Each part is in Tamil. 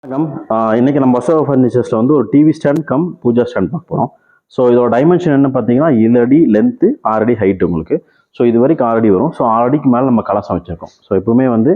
வணக்கம். இன்னைக்கு நம்ம வசவ ஃபர்னிச்சர்ஸில் வந்து ஒரு TV stand cum pooja stand பார்க்க போகிறோம். ஸோ இதோட டைமென்ஷன் என்ன பார்த்தீங்கன்னா 7 அடி லென்த்து, 6 அடி ஹைட் உங்களுக்கு. ஸோ இது வரைக்கும் 6 அடி வரும். ஸோ 6 அடிக்கு மேலே நம்ம கலசம் வச்சுருக்கோம். ஸோ எப்பவுமே வந்து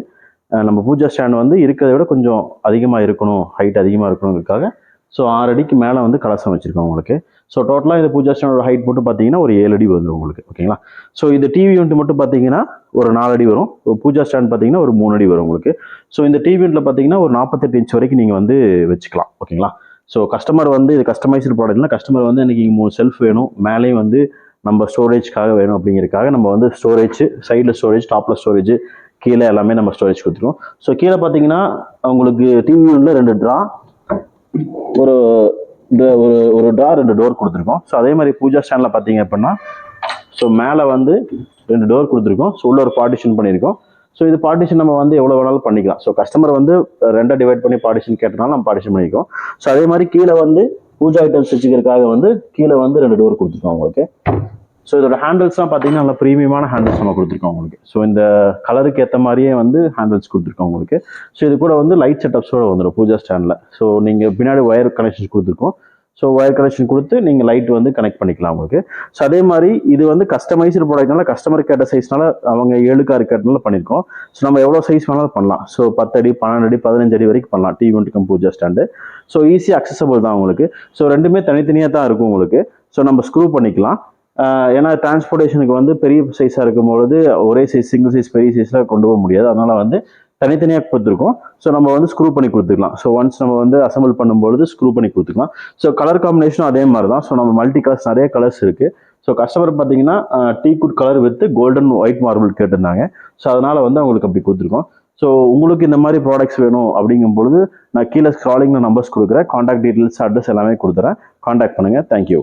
நம்ம பூஜா ஸ்டாண்ட் வந்து இருக்கிறத விட கொஞ்சம் அதிகமாக இருக்கணும், ஹைட் அதிகமாக இருக்கணுங்கிறதுக்காக ஸோ 6 அடிக்கு மேலே வந்து கலசம் வச்சுருக்கோம் உங்களுக்கு. ஸோ டோட்டலாக இந்த பூஜா ஸ்டாண்டோட ஹைட் மட்டும் பார்த்தீங்கன்னா ஒரு 7 அடி வந்துடும் உங்களுக்கு. ஓகேங்களா? ஸோ இந்த டிவி யூனிட் மட்டும் பார்த்தீங்கன்னா ஒரு 4 அடி வரும். பூஜா ஸ்டாண்ட் பார்த்தீங்கன்னா ஒரு 3 அடி வரும் உங்களுக்கு. ஸோ இந்த டிவி யூனிட்டில் பார்த்தீங்கன்னா ஒரு 48 இன்ச் வரைக்கும் நீங்கள் வந்து வச்சுக்கலாம். ஓகேங்களா? ஸோ கஸ்டமர் வந்து இது கஸ்டமைஸ்டு ப்ராடக்ட்னா கஸ்டமர் வந்து எனக்கு 3 செல்ஃப் வேணும், மேலேயும் வந்து நம்ம ஸ்டோரேஜ்க்காக வேணும் அப்படிங்கிறதுக்காக நம்ம வந்து ஸ்டோரேஜ், சைடில் ஸ்டோரேஜ், டாப்பில் ஸ்டோரேஜ், கீழே எல்லாமே நம்ம ஸ்டோரேஜ் கொடுத்துருவோம். ஸோ கீழே பார்த்தீங்கன்னா உங்களுக்கு டிவி யூனிட்ல 2 ட்ரா, ஒரு ஒரு ட்ரா 2 டோர் கொடுத்துருக்கோம். ஸோ அதே மாதிரி பூஜா ஸ்டாண்டில் பார்த்தீங்க அப்படின்னா ஸோ மேலே வந்து 2 டோர் கொடுத்துருக்கோம். ஸோ உள்ள ஒரு பார்ட்டிஷன் பண்ணியிருக்கோம். ஸோ இது பார்ட்டிஷன் நம்ம வந்து எவ்வளோ வேணாலும் பண்ணிக்கலாம். ஸோ கஸ்டமர் வந்து 2 டிவைட் பண்ணி பார்ட்டிஷன் கேட்டனால நம்ம பார்ட்டிஷன் பண்ணிக்கோம். ஸோ அதே மாதிரி கீழே வந்து பூஜா ஐட்டம்ஸ் வச்சுக்கிறதுக்காக வந்து கீழே வந்து 2 டோர் கொடுத்துருக்கோம் உங்களுக்கு. ஸோ இதோட ஹேண்டில்ஸ்லாம் பார்த்தீங்கன்னா நல்லா ப்ரீமியமான ஹேண்டில்ஸ் நம்ம கொடுத்துருக்கோம் உங்களுக்கு. ஸோ இந்த கலருக்கு ஏற்ற மாதிரியே வந்து ஹேண்டில்ஸ் கொடுத்துருக்கோம் உங்களுக்கு. ஸோ இது கூட வந்து லைட் செட்டப்ஸோட வந்துடும் பூஜா ஸ்டாண்டில். ஸோ நீங்கள் பின்னாடி ஒயர் கனெக்ஷன்ஸ் கொடுத்துருக்கோம். ஸோ ஒயர் கனெக்ஷன் கொடுத்து நீங்கள் லைட் வந்து கனெக்ட் பண்ணிக்கலாம் உங்களுக்கு. ஸோ அதே மாதிரி இது வந்து கஸ்டமைஸ்டு ப்ராடக்ட்னால கஸ்டமர் கேட்ட சைஸ்னால அவங்க 7x6 கேட்டனால பண்ணியிருக்கோம். ஸோ நம்ம எவ்வளோ சைஸ் வேணாலும் பண்ணலாம். ஸோ 10 அடி, 12 அடி, 15 அடி வரைக்கும் பண்ணலாம் TV unit cum pooja stand. So ஈஸியாக அக்சசபிள் தான் உங்களுக்கு. ஸோ ரெண்டுமே தனித்தனியாக தான் இருக்கும் உங்களுக்கு. ஸோ நம்ம ஸ்க்ரூ பண்ணிக்கலாம். ஏன்னா டிரான்ஸ்போர்ட்டேஷனுக்கு வந்து பெரிய சைஸாக இருக்கும்பொழுது ஒரே சைஸ், சிங்கிள் சைஸ், பெரிய சைஸில் கொண்டு போக முடியாது. அதனால் வந்து தனித்தனியாக கொடுத்துருக்கோம். ஸோ நம்ம வந்து ஸ்க்ரூ பண்ணி கொடுத்துக்கலாம். ஸோ ஒன்ஸ் நம்ம வந்து அசம்பிள் பண்ணும்பொழுது ஸ்க்ரூ பண்ணி கொடுத்துக்கலாம். ஸோ கலர் காம்பினேஷனும் அதே மாதிரி தான். ஸோ நம்ம மல்டி கலர்ஸ், நிறைய கலர்ஸ் இருக்குது. ஸோ கஸ்டமர் பார்த்தீங்கன்னா teakwood colour with golden white marble கேட்டிருந்தாங்க. ஸோ அதனால் வந்து அவங்களுக்கு அப்படி கொடுத்துருக்கோம். ஸோ உங்களுக்கு இந்த மாதிரி ப்ராடக்ட்ஸ் வேணும் அப்படிங்கும் பொழுது நான் கீழே ஸ்க்ராலிங்கில் நம்பர்ஸ் கொடுக்குறேன். காண்டாக்ட் டீட்டெயில்ஸ், அட்ரஸ் எல்லாமே கொடுத்துறேன். காண்டாக்ட் பண்ணுங்கள். தேங்க்யூ.